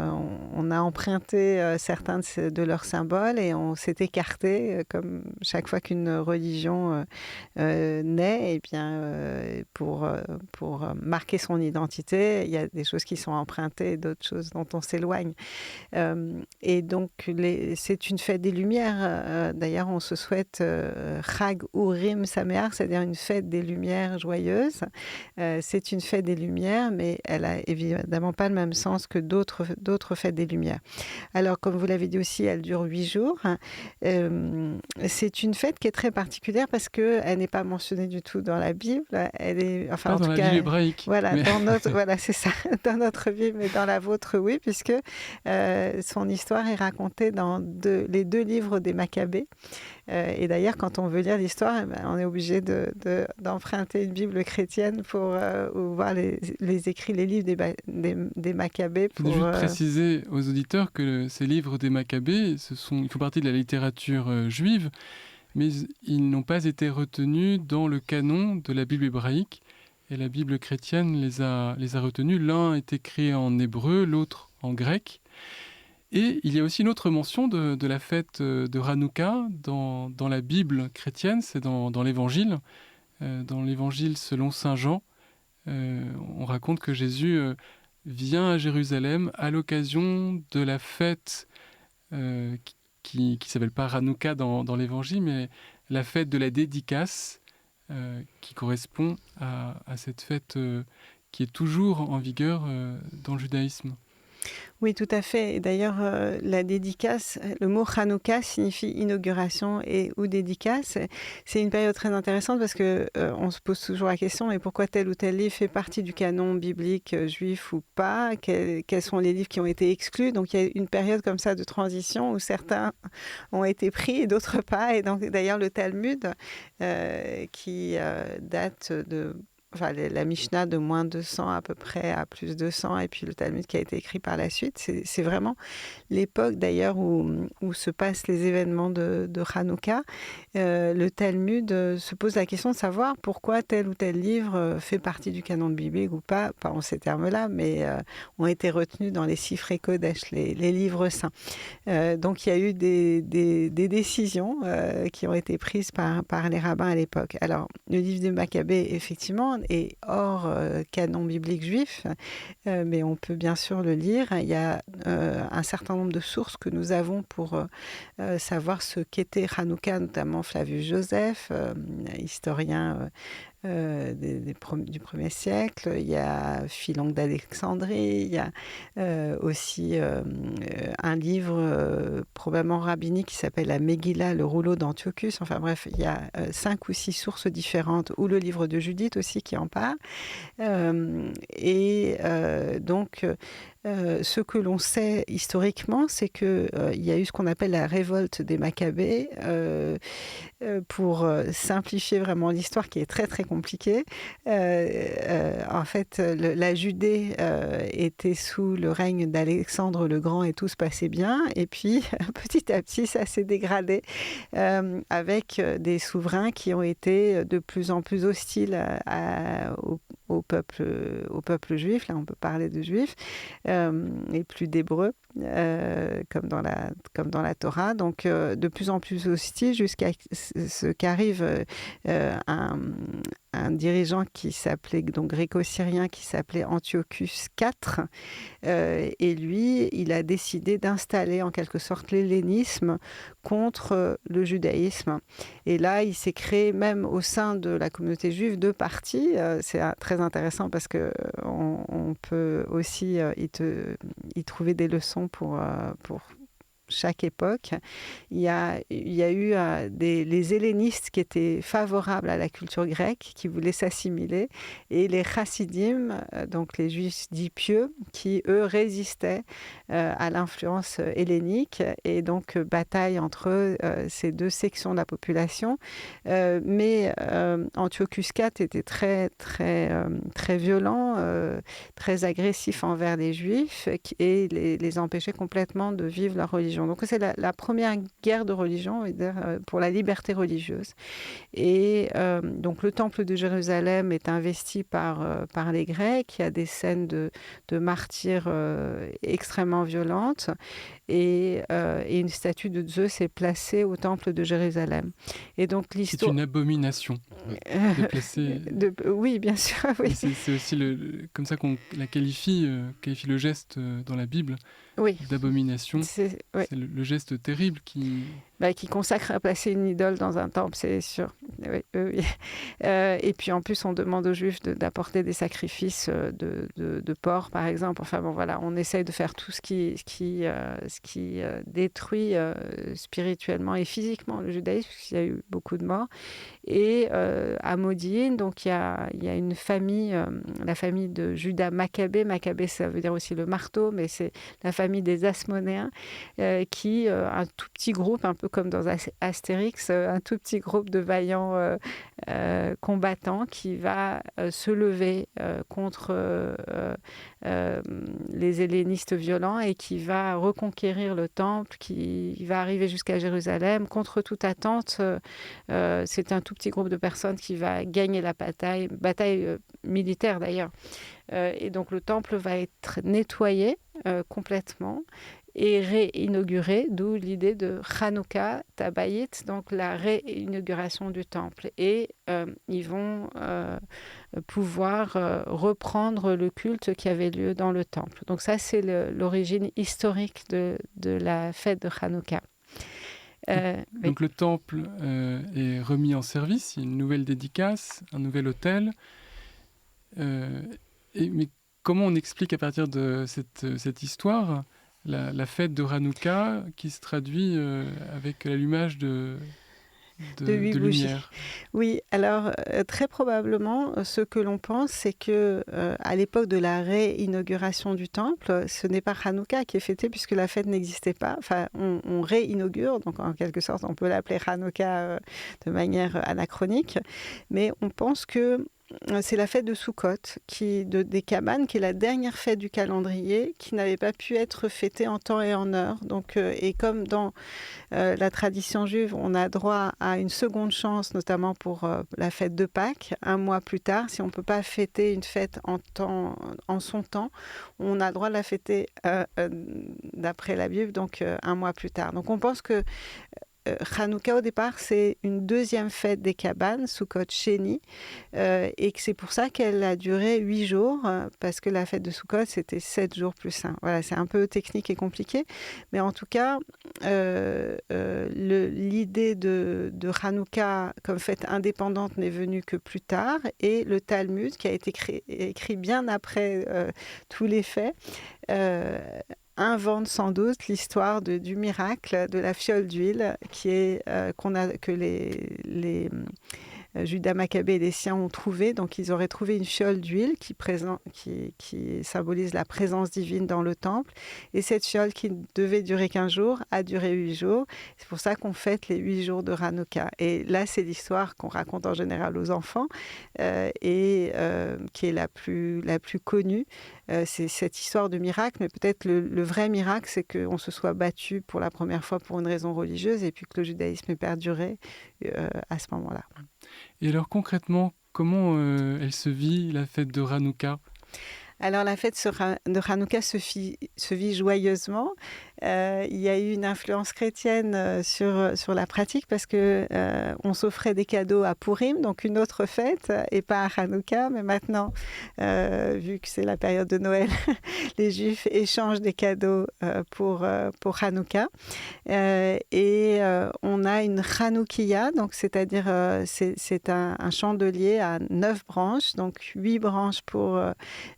a emprunté certains de leurs symboles et on s'est écarté, comme chaque fois qu'une religion naît, et bien, pour marquer son identité, il y a des choses qui sont empruntées et d'autres choses dont on s'éloigne. Et donc, c'est une fête des Lumières. D'ailleurs, on se souhaite Chag Ur Purim Sameach, c'est-à-dire une fête des Lumières joyeuse. C'est une fête des Lumières, mais elle a évidemment pas le même sens que d'autres fêtes des Lumières. Alors, comme vous l'avez dit aussi, elle dure 8 jours. C'est une fête qui est très particulière parce qu'elle n'est pas mentionnée du tout dans la Bible. Elle est, enfin, Pas en dans tout la cas, Bible hébraïque. voilà, mais- voilà, c'est ça, dans notre Bible, mais dans la vôtre, oui, puisque son histoire est racontée dans les 2 livres des Maccabées. Et d'ailleurs, quand on veut lire l'histoire, eh ben, on est obligé d'emprunter une Bible chrétienne pour voir les écrits, les livres des Maccabées. Il faut juste préciser aux auditeurs que ces livres des Maccabées, ils font partie de la littérature juive, mais ils n'ont pas été retenus dans le canon de la Bible hébraïque. Et la Bible chrétienne les a retenus. L'un est écrit en hébreu, l'autre en grec. Et il y a aussi une autre mention de la fête de Hanouka dans la Bible chrétienne, c'est dans l'Évangile. Dans l'Évangile selon Saint Jean, on raconte que Jésus vient à Jérusalem à l'occasion de la fête qui s'appelle pas Hanouka dans l'Évangile, mais la fête de la dédicace, qui correspond à cette fête qui est toujours en vigueur dans le judaïsme. Oui, tout à fait. Et d'ailleurs, la dédicace, le mot Hanouka signifie inauguration ou dédicace. C'est une période très intéressante parce que on se pose toujours la question, mais pourquoi tel ou tel livre fait partie du canon biblique juif ou pas? Quels sont les livres qui ont été exclus? Donc, il y a une période comme ça de transition où certains ont été pris et d'autres pas. Et donc, d'ailleurs, le Talmud, qui date de... Enfin, la Mishnah de moins 200 à peu près à plus 200, et puis le Talmud qui a été écrit par la suite. C'est vraiment l'époque d'ailleurs où se passent les événements de Hanouka. Le Talmud se pose la question de savoir pourquoi tel ou tel livre fait partie du canon biblique ou pas en ces termes-là, mais ont été retenus dans les Sifrei Kodesh, les livres saints. Donc il y a eu des décisions qui ont été prises par les rabbins à l'époque. Alors, le livre des Maccabées, effectivement, est hors canon biblique juif, mais on peut bien sûr le lire. Il y a un certain nombre de sources que nous avons pour savoir ce qu'était Hanouka, notamment Flavius Joseph, historien du 1er siècle. Il y a Philon d'Alexandrie, il y a aussi un livre probablement rabbinique qui s'appelle la Megillah, le rouleau d'Antiochus. Enfin bref, il y a 5 ou 6 sources différentes, ou le livre de Judith aussi qui en parle. Donc, ce que l'on sait historiquement, c'est qu'il y a eu ce qu'on appelle la révolte des Maccabées. Pour simplifier vraiment l'histoire qui est très très compliquée, en fait, la Judée était sous le règne d'Alexandre le Grand et tout se passait bien. Et puis, petit à petit, ça s'est dégradé avec des souverains qui ont été de plus en plus hostiles au peuple juif. Là, on peut parler de juifs et plus d'hébreux, comme dans la Torah. Donc, de plus en plus hostiles jusqu'à ce qu'arrive un dirigeant qui s'appelait, donc gréco-syrien, qui s'appelait Antiochus IV. Et lui, il a décidé d'installer en quelque sorte l'hellénisme contre le judaïsme. Et là, il s'est créé, même au sein de la communauté juive, 2 partis. C'est très intéressant parce qu'on peut aussi y trouver des leçons pour chaque époque. Il y a eu les hellénistes qui étaient favorables à la culture grecque, qui voulaient s'assimiler, et les chassidim, donc les juifs dits pieux, qui eux résistaient à l'influence hellénique, et donc bataille entre ces 2 sections de la population. Mais Antiochus IV était très très très violent, très agressif envers les juifs, et les empêchait complètement de vivre leur religion. Donc c'est la première guerre de religion, pour la liberté religieuse. Et donc le temple de Jérusalem est investi par les Grecs. Il y a des scènes de martyrs extrêmement violentes, et une statue de Zeus est placée au temple de Jérusalem. Et donc l'histoire... C'est une abomination de placer... Oui, bien sûr. Oui. C'est aussi comme ça qu'on la qualifie le geste dans la Bible, Oui. d'abomination. C'est le geste terrible qui qui consacre à placer une idole dans un temple, c'est sûr. Oui, oui, oui. Et puis en plus, on demande aux Juifs d'apporter des sacrifices de porc, par exemple. Enfin bon, voilà, on essaye de faire tout ce qui détruit spirituellement et physiquement le judaïsme, puisqu'il y a eu beaucoup de morts. Et à Modi'in, donc il y a une famille, la famille de Judas Maccabée. Maccabée, ça veut dire aussi le marteau, mais c'est la famille des Asmonéens, qui, un tout petit groupe, un peu comme dans Astérix, un tout petit groupe de vaillants combattants qui va se lever contre les hellénistes violents et qui va reconquérir le temple, qui va arriver jusqu'à Jérusalem. Contre toute attente, c'est un tout petit groupe de personnes qui va gagner la bataille militaire d'ailleurs. Et donc le temple va être nettoyé complètement et réinauguré, d'où l'idée de Hanouka Tabayit, donc la réinauguration du temple. Et ils vont pouvoir reprendre le culte qui avait lieu dans le temple. Donc ça, c'est l'origine historique de la fête de Hanouka. Donc le temple est remis en service, il y a une nouvelle dédicace, un nouvel autel. Mais comment on explique à partir de cette histoire la fête de Hanouka qui se traduit avec l'allumage de 8 bougies. lumière? Oui, alors très probablement, ce que l'on pense, c'est que à l'époque de la réinauguration du temple, ce n'est pas Hanouka qui est fêté puisque la fête n'existait pas. Enfin, on réinaugure, donc en quelque sorte, on peut l'appeler Hanouka de manière anachronique, mais on pense que c'est la fête de Sukkot, des cabanes, qui est la dernière fête du calendrier, qui n'avait pas pu être fêtée en temps et en heure. Donc, et comme dans la tradition juive, on a droit à une seconde chance, notamment pour la fête de Pâques, un mois plus tard. Si on ne peut pas fêter une fête en son temps, on a le droit de la fêter d'après la Bible, donc un mois plus tard. Donc on pense que Hanouka, au départ, c'est une deuxième fête des cabanes, Sukkot Sheni, et que c'est pour ça qu'elle a duré 8 jours, parce que la fête de Sukkot, c'était 7 jours plus 1. Voilà, c'est un peu technique et compliqué, mais en tout cas, l'idée de Hanouka comme fête indépendante n'est venue que plus tard, et le Talmud, qui a été écrit bien après tous les faits, invente sans doute l'histoire du miracle de la fiole d'huile que les Judas Maccabée et les siens ont trouvé. Donc ils auraient trouvé une fiole d'huile qui symbolise la présence divine dans le temple. Et cette fiole qui devait durer 15 jours a duré 8 jours. C'est pour ça qu'on fête les 8 jours de Hanouka. Et là, c'est l'histoire qu'on raconte en général aux enfants et qui est la plus connue. C'est cette histoire de miracle, mais peut-être le vrai miracle, c'est qu'on se soit battu pour la première fois pour une raison religieuse et puis que le judaïsme ait perduré à ce moment-là. Et alors concrètement, comment elle se vit, la fête de Hanouka? Alors la fête de Hanouka se vit joyeusement. Il y a eu une influence chrétienne sur la pratique parce que on s'offrait des cadeaux à Purim, donc une autre fête, et pas à Hanouka. Mais maintenant, vu que c'est la période de Noël, les Juifs échangent des cadeaux pour Hanouka. Et on a une Hanoukiya, donc c'est-à-dire c'est un chandelier à 9 branches, donc 8 branches pour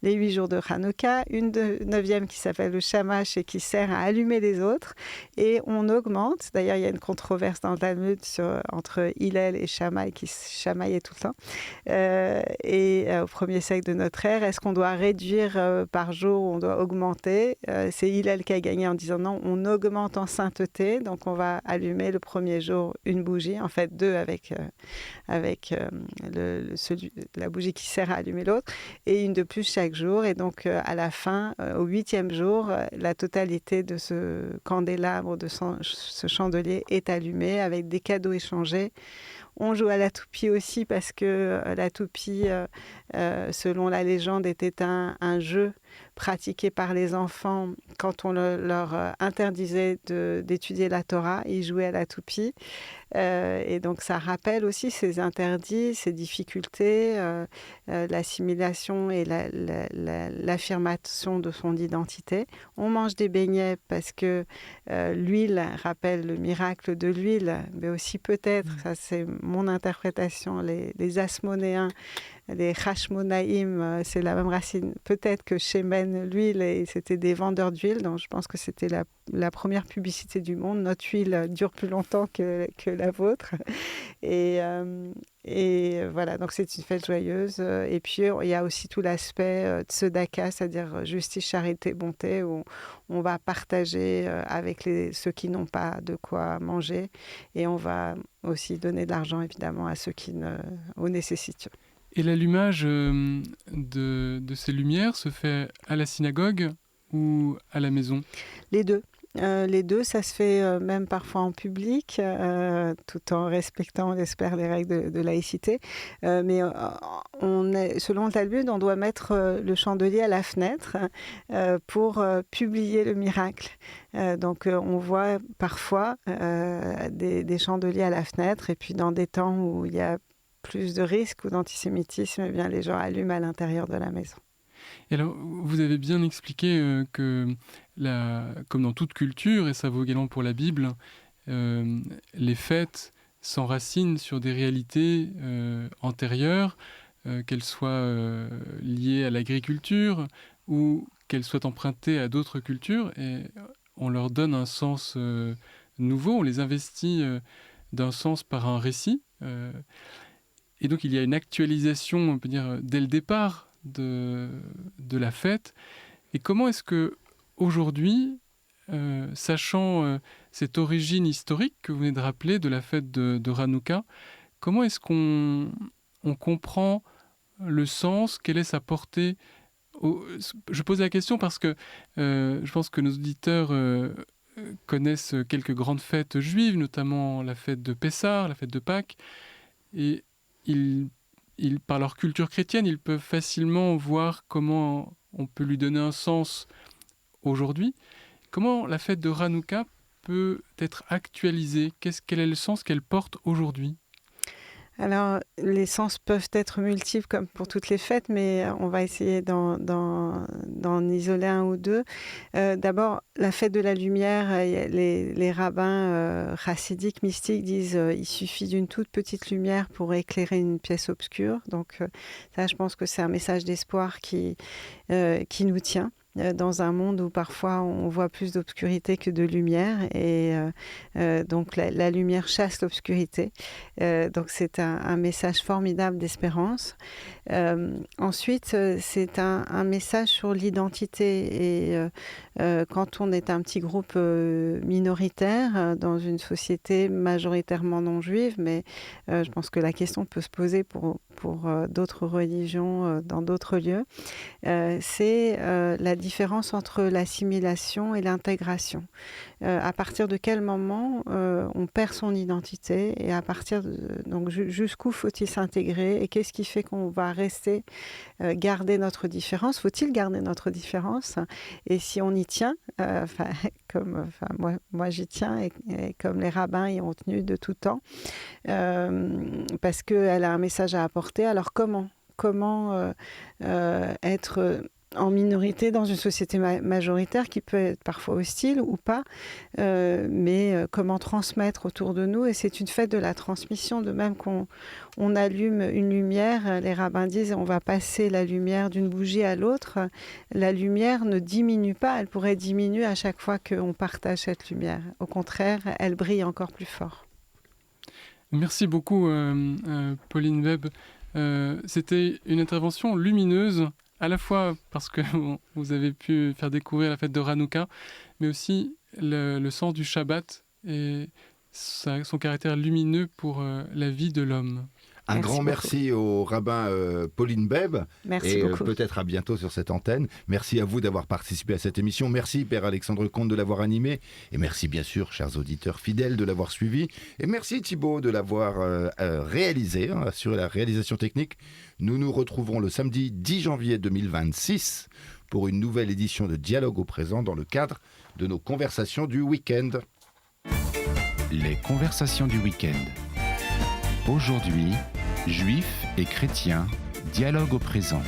les 8 jours de Hanouka, une 9e qui s'appelle le Shamash et qui sert à allumer les autres, et on augmente. D'ailleurs, il y a une controverse dans le Talmud entre Hillel et Shammai, qui chamaillait tout le temps. Et au 1er siècle de notre ère, est-ce qu'on doit réduire par jour ou on doit augmenter? C'est Hillel qui a gagné en disant non, on augmente en sainteté, donc on va allumer le premier jour une bougie, en fait 2 avec la bougie qui sert à allumer l'autre, et une de plus chaque jour. Et donc à la fin, au 8e jour, la totalité de ce candélabre, de ce chandelier est allumé avec des cadeaux échangés. On joue à la toupie aussi parce que la toupie, selon la légende, était un jeu pratiqué par les enfants quand on leur interdisait d'étudier la Torah. Ils jouaient à la toupie. Et donc ça rappelle aussi ces interdits, ces difficultés, l'assimilation et l'affirmation de son identité. On mange des beignets parce que l'huile rappelle le miracle de l'huile, mais aussi peut-être, ça c'est mon interprétation, les Asmonéens, les Hashmonaïm, c'est la même racine. Peut-être que Shemen, l'huile, et c'était des vendeurs d'huile, donc je pense que c'était la première publicité du monde. Notre huile dure plus longtemps que la vôtre. Et voilà, donc c'est une fête joyeuse. Et puis il y a aussi tout l'aspect tzedaka, c'est-à-dire justice, charité, bonté, où on va partager avec ceux qui n'ont pas de quoi manger. Et on va aussi donner de l'argent, évidemment, à ceux qui au nécessitent. Et l'allumage de ces lumières se fait à la synagogue ou à la maison? Les deux. Les deux, ça se fait même parfois en public, tout en respectant, on espère, les règles de laïcité. Mais selon le Talmud, on doit mettre le chandelier à la fenêtre pour publier le miracle. Donc on voit parfois des chandeliers à la fenêtre, et puis dans des temps où il y a plus de risques ou d'antisémitisme, eh bien, les gens allument à l'intérieur de la maison. Et alors, vous avez bien expliqué que, comme dans toute culture, et ça vaut également pour la Bible, les fêtes s'enracinent sur des réalités antérieures, qu'elles soient liées à l'agriculture ou qu'elles soient empruntées à d'autres cultures, et on leur donne un sens nouveau, on les investit d'un sens par un récit. Et donc il y a une actualisation, on peut dire, dès le départ de la fête. Et comment est-ce que aujourd'hui, sachant cette origine historique que vous venez de rappeler de la fête de Hanouka, comment est-ce qu'on comprend le sens, quelle est sa portée? Je pose la question parce que je pense que nos auditeurs connaissent quelques grandes fêtes juives, notamment la fête de Pessah, la fête de Pâques, et par leur culture chrétienne, ils peuvent facilement voir comment on peut lui donner un sens aujourd'hui. Comment la fête de Hanouka peut être actualisée? Quel est le sens qu'elle porte aujourd'hui? Alors, les sens peuvent être multiples comme pour toutes les fêtes, mais on va essayer d'en isoler un ou deux. D'abord, la fête de la lumière, les rabbins chassidiques, mystiques disent il suffit d'une toute petite lumière pour éclairer une pièce obscure. Donc ça, je pense que c'est un message d'espoir qui nous tient. Dans un monde où parfois on voit plus d'obscurité que de lumière, et donc la lumière chasse l'obscurité. Donc c'est un message formidable d'espérance. Ensuite, c'est un message sur l'identité, et quand on est un petit groupe minoritaire dans une société majoritairement non juive, mais je pense que la question peut se poser pour d'autres religions dans d'autres lieux, c'est la différence entre l'assimilation et l'intégration. À partir de quel moment on perd son identité, et à partir donc jusqu'où faut-il s'intégrer, et qu'est-ce qui fait qu'on va rester garder notre différence? Faut-il garder notre différence? Et si on y tient, moi j'y tiens, et comme les rabbins y ont tenu de tout temps, parce qu'elle a un message à apporter. Alors comment être en minorité dans une société majoritaire qui peut être parfois hostile ou pas, mais comment transmettre autour de nous? Et c'est une fête de la transmission, de même qu'on allume une lumière. Les rabbins disent on va passer la lumière d'une bougie à l'autre. La lumière ne diminue pas, elle pourrait diminuer à chaque fois qu'on partage cette lumière. Au contraire, elle brille encore plus fort. Merci beaucoup Pauline Webb. C'était une intervention lumineuse, à la fois parce que vous avez pu faire découvrir la fête de Hanouka, mais aussi le sens du Shabbat et son caractère lumineux pour la vie de l'homme. Un grand merci au rabbin Pauline Webb. Merci beaucoup. Peut-être à bientôt sur cette antenne. Merci à vous d'avoir participé à cette émission. Merci Père Alexandre Comte de l'avoir animé. Et merci bien sûr, chers auditeurs fidèles, de l'avoir suivi. Et merci Thibaut de l'avoir réalisé, sur la réalisation technique. Nous nous retrouverons le samedi 10 janvier 2026 pour une nouvelle édition de Dialogue au présent dans le cadre de nos conversations du week-end. Les conversations du week-end. Aujourd'hui, juifs et chrétiens, dialogue au présent.